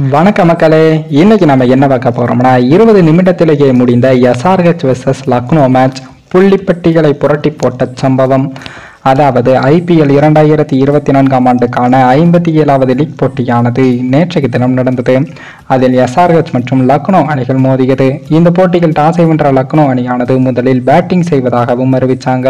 வணக்க மக்களே, இன்னைக்கு நம்ம என்ன பார்க்க போறோம்னா 20 நிமிடத்திலேயே முடிந்த எஸ்ஆர்ஹெச் வெர்சஸ் லக்னோ மேட்ச் புள்ளிப்பட்டிகளை புரட்டி போட்ட சம்பவம். அதாவது ஐபிஎல் 2024 ஆண்டுக்கான 57வது லீக் போட்டியானது நேற்றைய தினம் நடந்தது. அதில் எஸ்ஆர்ஹெச் மற்றும் லக்னோ அணிகள் மோதியது. இந்த போட்டியில் டாஸை வென்ற லக்னோ அணியானது முதலில் பேட்டிங் செய்வதாகவும் அறிவித்தாங்க.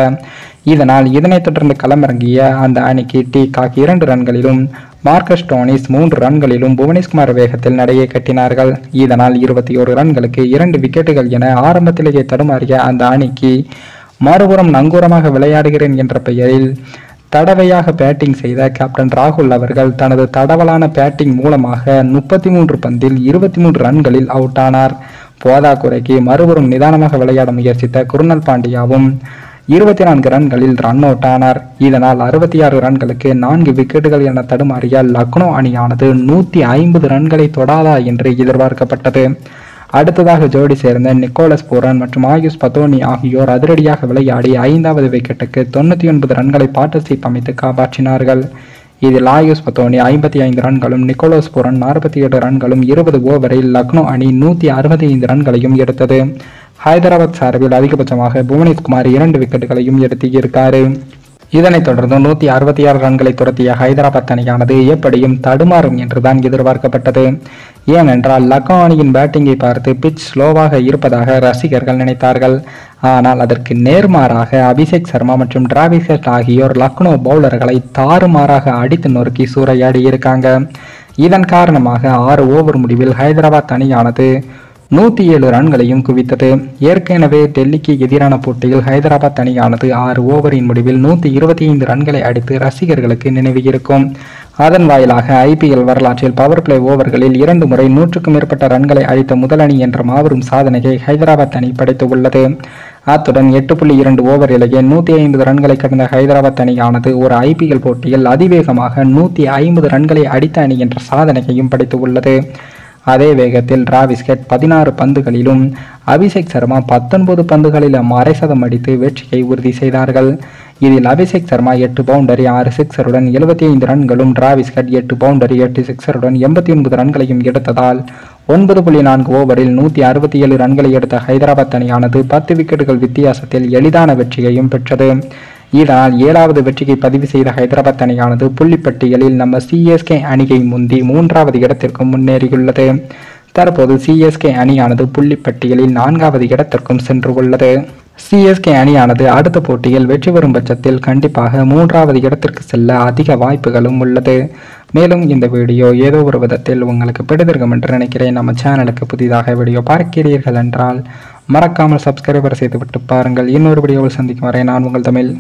இதனைத் தொடர்ந்து களமிறங்கிய அந்த அணிக்கு டி காக் 2 ரன்களிலும் மார்க்கஸ் ஸ்டோனிஸ் 3 ரன்களிலும் புவனேஸ்குமார் வேகத்தில் நடையை கட்டினார்கள். இதனால் 21 ரன்களுக்கு 2 விக்கெட்டுகள் என ஆரம்பத்திலேயே தடுமாறிய அந்த அணிக்கு மறுபுறம் நங்கூரமாக விளையாடுகிறேன் என்ற பெயரில் தடவையாக பேட்டிங் செய்த கேப்டன் ராகுல் அவர்கள் தனது தடவலான பேட்டிங் மூலமாக 33 பந்தில் 23 ரன்களில் அவுட் ஆனார். போதாக்குறைக்கு மறுபுறம் நிதானமாக விளையாட முயற்சித்த குருணல் பாண்டியாவும் 24 ரன்களில் ரன் அவுட் ஆனார். இதனால் 66 ரன்களுக்கு 4 விக்கெட்டுகள் என தடுமாறிய லக்னோ அணியானது 150 ரன்களை தொடாதா என்று எதிர்பார்க்கப்பட்டது. அடுத்ததாக ஜோடி சேர்ந்த நிக்கோலஸ் பூரன் மற்றும் ஆயுஷ் பத்தோனி ஆகியோர் அதிரடியாக விளையாடி 5வது விக்கெட்டுக்கு 99 ரன்களை பார்ட்னர்ஷிப் அமைத்து காப்பாற்றினார்கள். இதில் ஆயுஷ் பத்தோனி 55 ரன்களும் நிக்கோலஸ் பூரன் 47 ரன்களும் 20 ஓவரில் லக்னோ அணி 165 ரன்களையும் எடுத்தது. ஹைதராபாத் சார்பில் அதிகபட்சமாக புவனேஸ்குமார் 2 விக்கெட்டுகளையும் எடுத்திருக்காரு. இதனைத் தொடர்ந்து 166 ரன்களை துரத்திய ஹைதராபாத் அணியானது எப்படியும் தடுமாறும் என்றுதான் எதிர்பார்க்கப்பட்டது. ஏனென்றால் லக்னோ அணியின் பேட்டிங்கை பார்த்து பிட்ச் ஸ்லோவாக இருப்பதாக ரசிகர்கள் நினைத்தார்கள். ஆனால் அதற்கு நேர்மாறாக அபிஷேக் சர்மா மற்றும் டிராவிஸ் ஹெட் ஆகியோர் லக்னோ பவுலர்களை தாறுமாறாக அடித்து நொறுக்கி சூறையாடி இருக்காங்க. இதன் காரணமாக 6 ஓவர் முடிவில் ஹைதராபாத் அணியானது 107 ரன்களையும் குவித்தது. ஏற்கனவே டெல்லிக்கு எதிரான போட்டியில் ஹைதராபாத் அணியானது 6 ஓவரின் முடிவில் 125 ரன்களை அடித்து ரசிகர்களுக்கு நினைவு இருக்கும். அதன் வாயிலாக ஐபிஎல் வரலாற்றில் பவர் பிளே ஓவர்களில் 2 முறை 100க்கும் மேற்பட்ட ரன்களை அடித்த முதல் அணி என்ற மாபெரும் சாதனையை ஹைதராபாத் அணி படைத்து உள்ளது. அத்துடன் 8.2 ஓவரிலேயே 150 ரன்களை கடந்த ஹைதராபாத் அணியானது ஒரு ஐபிஎல் போட்டியில் அதிவேகமாக 150 ரன்களை அடித்த அணி என்ற சாதனையையும் படைத்து உள்ளது. அதே வேகத்தில் டிராவிஸ் ஹெட் 16 பந்துகளிலும் அபிஷேக் சர்மா 19 பந்துகளிலும் அரை சதம் அடித்து வெற்றியை உறுதி செய்தார்கள். இதில் அபிஷேக் சர்மா 8 பவுண்டரி 6 சிக்ஸருடன் 75 ரன்களும், டிராவிஸ் ஹெட் 8 பவுண்டரி 8 சிக்ஸருடன் 89 ரன்களையும் எடுத்ததால் 9.4 ஓவரில் 167 ரன்களை எடுத்த ஹைதராபாத் அணியானது 10 விக்கெட்டுகள் வித்தியாசத்தில் எளிதான வெற்றியையும் பெற்றது. இதனால் 7வது வெற்றியை பதிவு செய்த ஹைதராபாத் அணியானது புள்ளிப்பட்டியலில் நம்ம சிஎஸ்கே அணியை முந்தி 3வது இடத்திற்கும் முன்னேறியுள்ளது. தற்போது சிஎஸ்கே அணியானது புள்ளிப்பட்டியலில் 4வது இடத்திற்கும் சென்று உள்ளது. சிஎஸ்கே அணியானது அடுத்த போட்டியில் வெற்றி பெறும் பட்சத்தில் கண்டிப்பாக 3வது இடத்திற்கு செல்ல அதிக வாய்ப்புகளும் உள்ளது. மேலும் இந்த வீடியோ ஏதோ ஒரு விதத்தில் உங்களுக்கு பிடித்திருக்கும் என்று நினைக்கிறேன். நம்ம சேனலுக்கு புதிதாக வீடியோ பார்க்கிறீர்கள் என்றால் மறக்காமல் சப்ஸ்கிரைபர் செய்துவிட்டு பாருங்கள். இன்னொரு வீடியோவில் சந்திக்கும் வரை நான் உங்கள் தமிழ்.